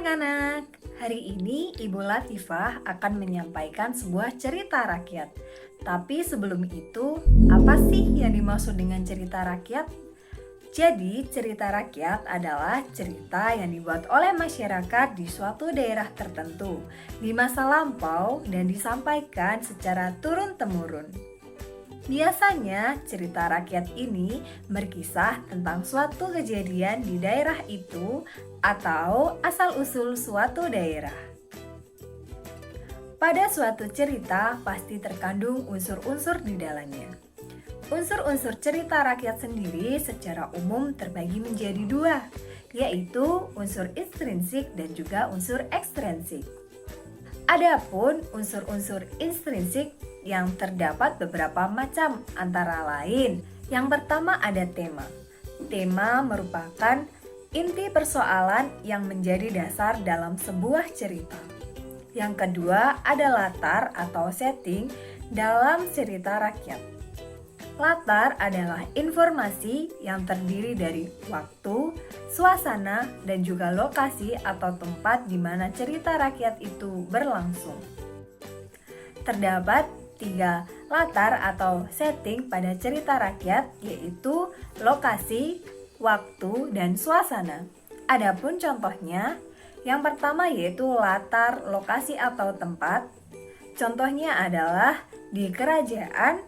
anak-anak, hari ini Ibu Latifah akan menyampaikan sebuah cerita rakyat. Tapi sebelum itu, apa sih yang dimaksud dengan cerita rakyat? Jadi, cerita rakyat adalah cerita yang dibuat oleh masyarakat di suatu daerah tertentu di masa lampau dan disampaikan secara turun-temurun. Biasanya cerita rakyat ini berkisah tentang suatu kejadian di daerah itu atau asal-usul suatu daerah. Pada suatu cerita pasti terkandung unsur-unsur di dalamnya. Unsur-unsur cerita rakyat sendiri secara umum terbagi menjadi dua, yaitu unsur intrinsik dan juga unsur ekstrinsik. Adapun unsur-unsur intrinsik yang terdapat beberapa macam, antara lain yang pertama ada tema. Tema merupakan inti persoalan yang menjadi dasar dalam sebuah cerita. Yang kedua ada latar atau setting dalam cerita rakyat. Latar adalah informasi yang terdiri dari waktu, suasana, dan juga lokasi atau tempat di mana cerita rakyat itu berlangsung. Terdapat 3 latar atau setting pada cerita rakyat, yaitu lokasi, waktu, dan suasana. Adapun contohnya, yang pertama yaitu latar, lokasi atau tempat. Contohnya adalah di kerajaan,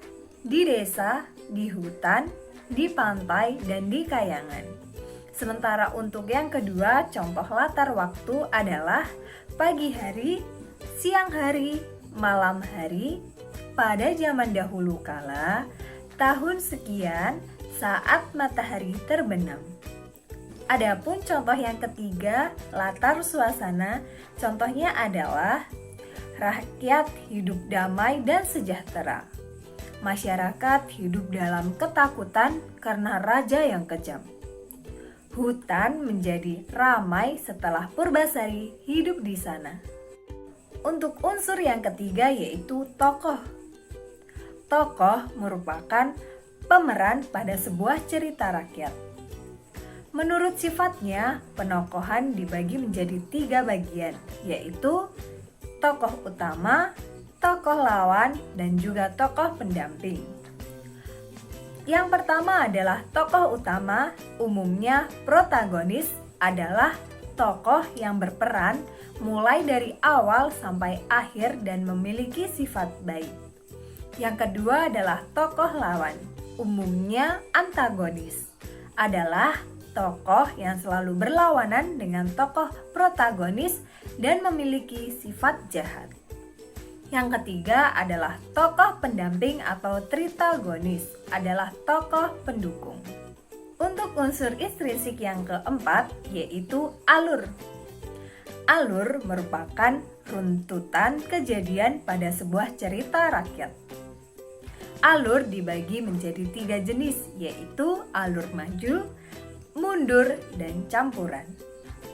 di desa, di hutan, di pantai, dan di kayangan. Sementara untuk yang kedua, contoh latar waktu adalah pagi hari, siang hari, malam hari, pada zaman dahulu kala, tahun sekian, saat matahari terbenam. Adapun contoh yang ketiga, latar suasana, contohnya adalah rakyat hidup damai dan sejahtera. Masyarakat hidup dalam ketakutan karena raja yang kejam. Hutan menjadi ramai setelah Purbasari hidup di sana. Untuk unsur yang ketiga yaitu tokoh. Tokoh merupakan pemeran pada sebuah cerita rakyat. Menurut sifatnya, penokohan dibagi menjadi 3 bagian, yaitu tokoh utama, tokoh lawan, dan juga tokoh pendamping. Yang pertama adalah tokoh utama, umumnya protagonis adalah tokoh yang berperan mulai dari awal sampai akhir dan memiliki sifat baik. Yang kedua adalah tokoh lawan, umumnya antagonis, adalah tokoh yang selalu berlawanan dengan tokoh protagonis dan memiliki sifat jahat. Yang ketiga adalah tokoh pendamping atau tritagonis, adalah tokoh pendukung. Untuk unsur intrinsik yang keempat yaitu alur. Alur merupakan runtutan kejadian pada sebuah cerita rakyat. Alur dibagi menjadi 3 jenis, yaitu alur maju, mundur, dan campuran.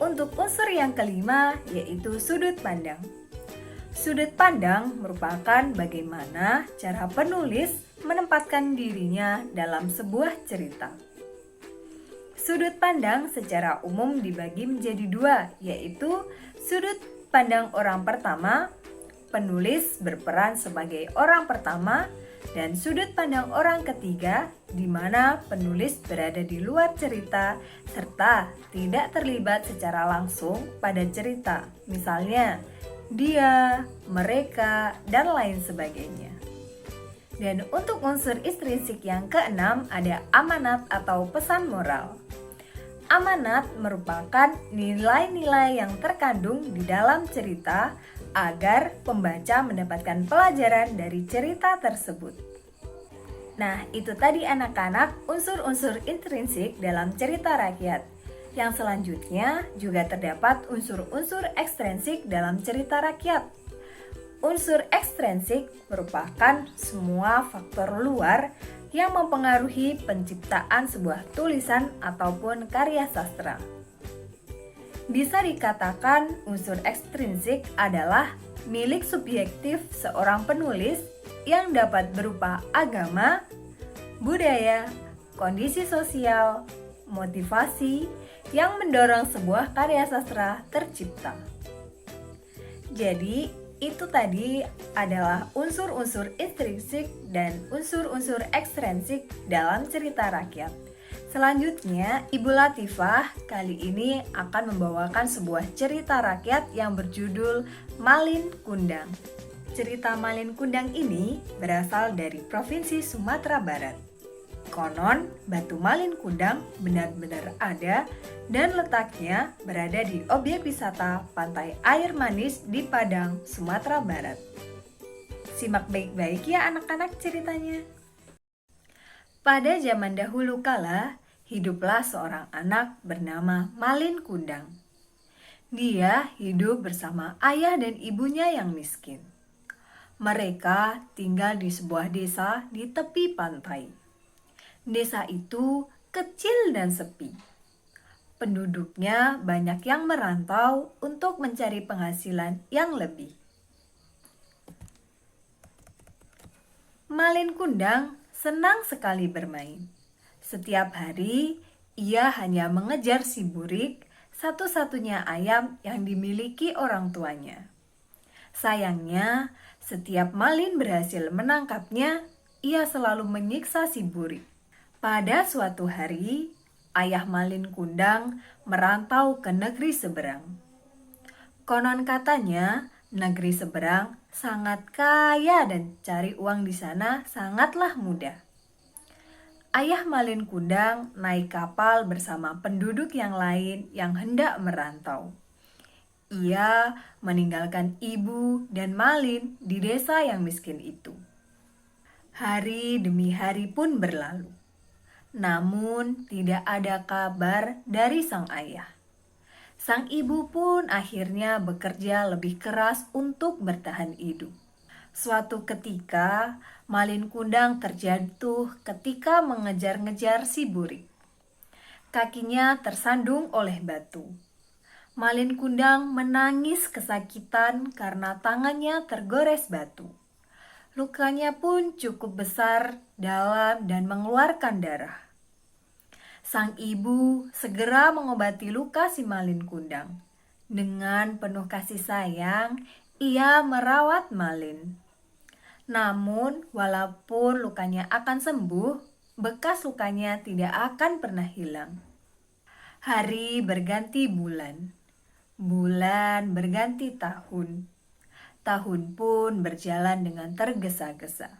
Untuk unsur yang kelima yaitu sudut pandang. Sudut pandang merupakan bagaimana cara penulis menempatkan dirinya dalam sebuah cerita. Sudut pandang secara umum dibagi menjadi 2, yaitu sudut pandang orang pertama, penulis berperan sebagai orang pertama, dan sudut pandang orang ketiga, di mana penulis berada di luar cerita serta tidak terlibat secara langsung pada cerita. Misalnya, dia, mereka, dan lain sebagainya. Dan untuk unsur intrinsik yang keenam ada amanat atau pesan moral. Amanat merupakan nilai-nilai yang terkandung di dalam cerita agar pembaca mendapatkan pelajaran dari cerita tersebut. Nah, itu tadi anak-anak unsur-unsur intrinsik dalam cerita rakyat. Yang selanjutnya juga terdapat unsur-unsur ekstrinsik dalam cerita rakyat. Unsur ekstrinsik merupakan semua faktor luar yang mempengaruhi penciptaan sebuah tulisan ataupun karya sastra. Bisa dikatakan unsur ekstrinsik adalah milik subjektif seorang penulis yang dapat berupa agama, budaya, kondisi sosial, motivasi yang mendorong sebuah karya sastra tercipta. Jadi, itu tadi adalah unsur-unsur intrinsik dan unsur-unsur ekstrinsik dalam cerita rakyat. Selanjutnya, Ibu Latifah kali ini akan membawakan sebuah cerita rakyat yang berjudul Malin Kundang. Cerita Malin Kundang ini berasal dari Provinsi Sumatera Barat. Konon, batu Malin Kundang benar-benar ada dan letaknya berada di objek wisata pantai air manis di Padang, Sumatera Barat. Simak baik-baik ya anak-anak ceritanya. Pada zaman dahulu kala, hiduplah seorang anak bernama Malin Kundang. Dia hidup bersama ayah dan ibunya yang miskin. Mereka tinggal di sebuah desa di tepi pantai. Desa itu kecil dan sepi. Penduduknya banyak yang merantau untuk mencari penghasilan yang lebih. Malin Kundang senang sekali bermain. Setiap hari ia hanya mengejar si burik, satu-satunya ayam yang dimiliki orang tuanya. Sayangnya, setiap Malin berhasil menangkapnya, ia selalu menyiksa si burik. Pada suatu hari, ayah Malin Kundang merantau ke negeri seberang. Konon katanya, negeri seberang sangat kaya dan cari uang di sana sangatlah mudah. Ayah Malin Kundang naik kapal bersama penduduk yang lain yang hendak merantau. Ia meninggalkan ibu dan Malin di desa yang miskin itu. Hari demi hari pun berlalu. Namun tidak ada kabar dari sang ayah. Sang ibu pun akhirnya bekerja lebih keras untuk bertahan hidup. Suatu ketika, Malin Kundang terjatuh ketika mengejar-ngejar si burik. Kakinya tersandung oleh batu. Malin Kundang menangis kesakitan karena tangannya tergores batu. Lukanya pun cukup besar, dalam, dan mengeluarkan darah. Sang ibu segera mengobati luka si Malin Kundang. Dengan penuh kasih sayang, ia merawat Malin. Namun, walaupun lukanya akan sembuh, bekas lukanya tidak akan pernah hilang. Hari berganti bulan. Bulan berganti tahun. Tahun pun berjalan dengan tergesa-gesa.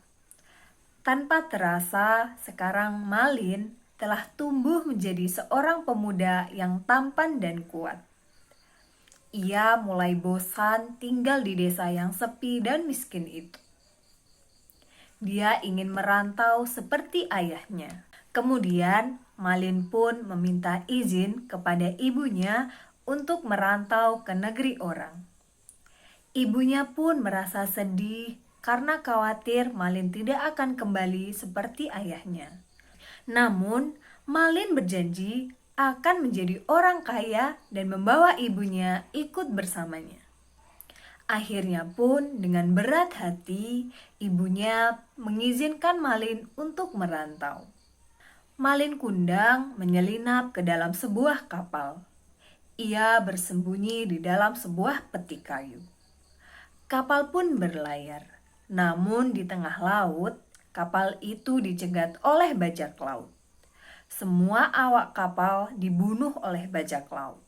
Tanpa terasa, sekarang Malin telah tumbuh menjadi seorang pemuda yang tampan dan kuat. Ia mulai bosan tinggal di desa yang sepi dan miskin itu. Dia ingin merantau seperti ayahnya. Kemudian, Malin pun meminta izin kepada ibunya untuk merantau ke negeri orang. Ibunya pun merasa sedih karena khawatir Malin tidak akan kembali seperti ayahnya. Namun, Malin berjanji akan menjadi orang kaya dan membawa ibunya ikut bersamanya. Akhirnya pun dengan berat hati, ibunya mengizinkan Malin untuk merantau. Malin Kundang menyelinap ke dalam sebuah kapal. Ia bersembunyi di dalam sebuah peti kayu. Kapal pun berlayar, namun di tengah laut, kapal itu dicegat oleh bajak laut. Semua awak kapal dibunuh oleh bajak laut.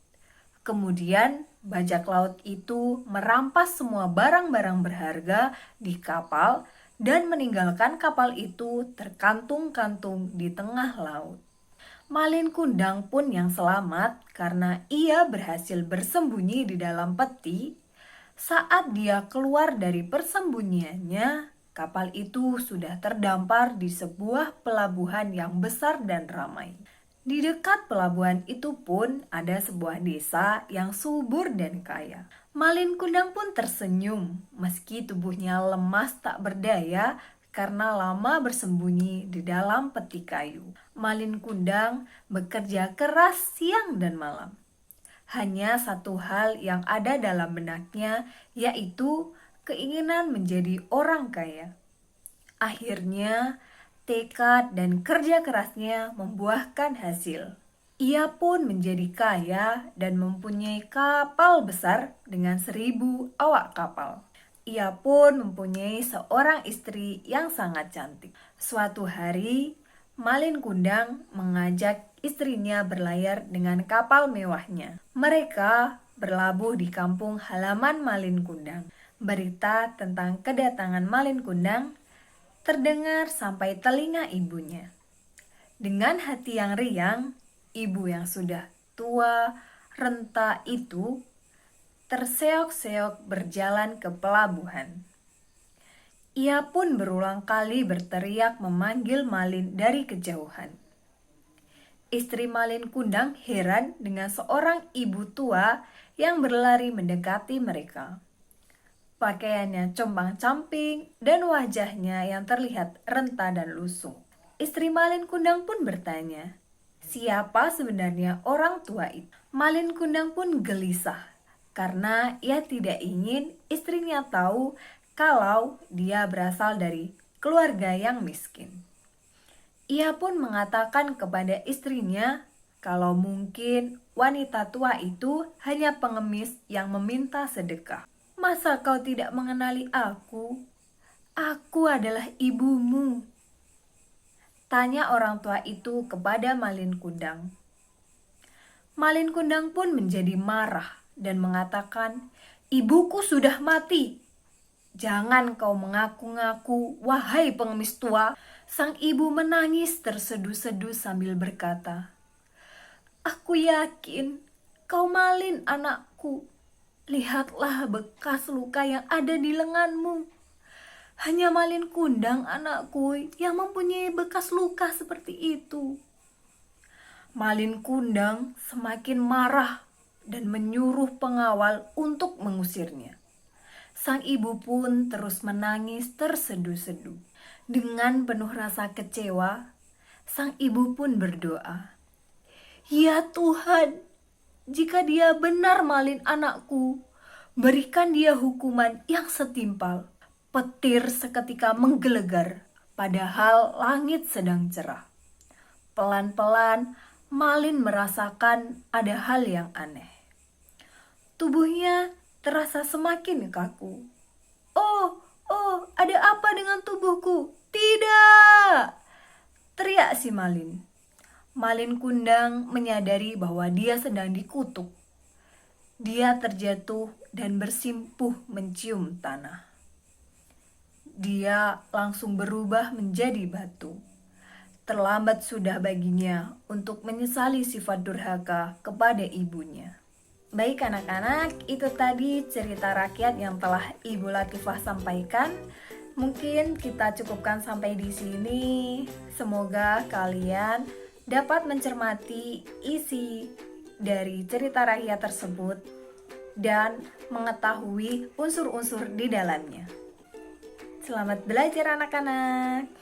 Kemudian, bajak laut itu merampas semua barang-barang berharga di kapal dan meninggalkan kapal itu terkantung-kantung di tengah laut. Malin Kundang pun yang selamat karena ia berhasil bersembunyi di dalam peti. Saat dia keluar dari persembunyiannya, kapal itu sudah terdampar di sebuah pelabuhan yang besar dan ramai. Di dekat pelabuhan itu pun ada sebuah desa yang subur dan kaya. Malin Kundang pun tersenyum meski tubuhnya lemas tak berdaya karena lama bersembunyi di dalam peti kayu. Malin Kundang bekerja keras siang dan malam. Hanya satu hal yang ada dalam benaknya, yaitu keinginan menjadi orang kaya. Akhirnya, tekad dan kerja kerasnya membuahkan hasil. Ia pun menjadi kaya dan mempunyai kapal besar dengan 1.000 awak kapal. Ia pun mempunyai seorang istri yang sangat cantik. Suatu hari, Malin Kundang mengajak istrinya berlayar dengan kapal mewahnya. Mereka berlabuh di kampung halaman Malin Kundang. Berita tentang kedatangan Malin Kundang terdengar sampai telinga ibunya. Dengan hati yang riang, ibu yang sudah tua, renta itu terseok-seok berjalan ke pelabuhan. Ia pun berulang kali berteriak memanggil Malin dari kejauhan. Istri Malin Kundang heran dengan seorang ibu tua yang berlari mendekati mereka. Pakaiannya compang-camping dan wajahnya yang terlihat renta dan lusuh. Istri Malin Kundang pun bertanya, siapa sebenarnya orang tua itu? Malin Kundang pun gelisah karena ia tidak ingin istrinya tahu kalau dia berasal dari keluarga yang miskin. Ia pun mengatakan kepada istrinya kalau mungkin wanita tua itu hanya pengemis yang meminta sedekah. Masa kau tidak mengenali aku? Aku adalah ibumu. Tanya orang tua itu kepada Malin Kundang. Malin Kundang pun menjadi marah dan mengatakan, ibuku sudah mati. Jangan kau mengaku-ngaku, wahai pengemis tua. Sang ibu menangis terseduh-seduh sambil berkata, aku yakin kau Malin anakku. Lihatlah bekas luka yang ada di lenganmu. Hanya Malin Kundang anakku yang mempunyai bekas luka seperti itu. Malin Kundang semakin marah dan menyuruh pengawal untuk mengusirnya. Sang ibu pun terus menangis terseduh-seduh. Dengan penuh rasa kecewa, sang ibu pun berdoa, ya Tuhan, jika dia benar Malin anakku, berikan dia hukuman yang setimpal. Petir seketika menggelegar, padahal langit sedang cerah. Pelan-pelan, Malin merasakan ada hal yang aneh. Tubuhnya terasa semakin kaku. Oh, ada apa dengan tubuhku? Tidak! Teriak si Malin. Malin Kundang menyadari bahwa dia sedang dikutuk. Dia terjatuh dan bersimpuh mencium tanah. Dia langsung berubah menjadi batu. Terlambat sudah baginya untuk menyesali sifat durhaka kepada ibunya. Baik anak-anak, itu tadi cerita rakyat yang telah Ibu Latifah sampaikan. Mungkin kita cukupkan sampai di sini. Semoga kalian dapat mencermati isi dari cerita rakyat tersebut dan mengetahui unsur-unsur di dalamnya. Selamat belajar anak-anak.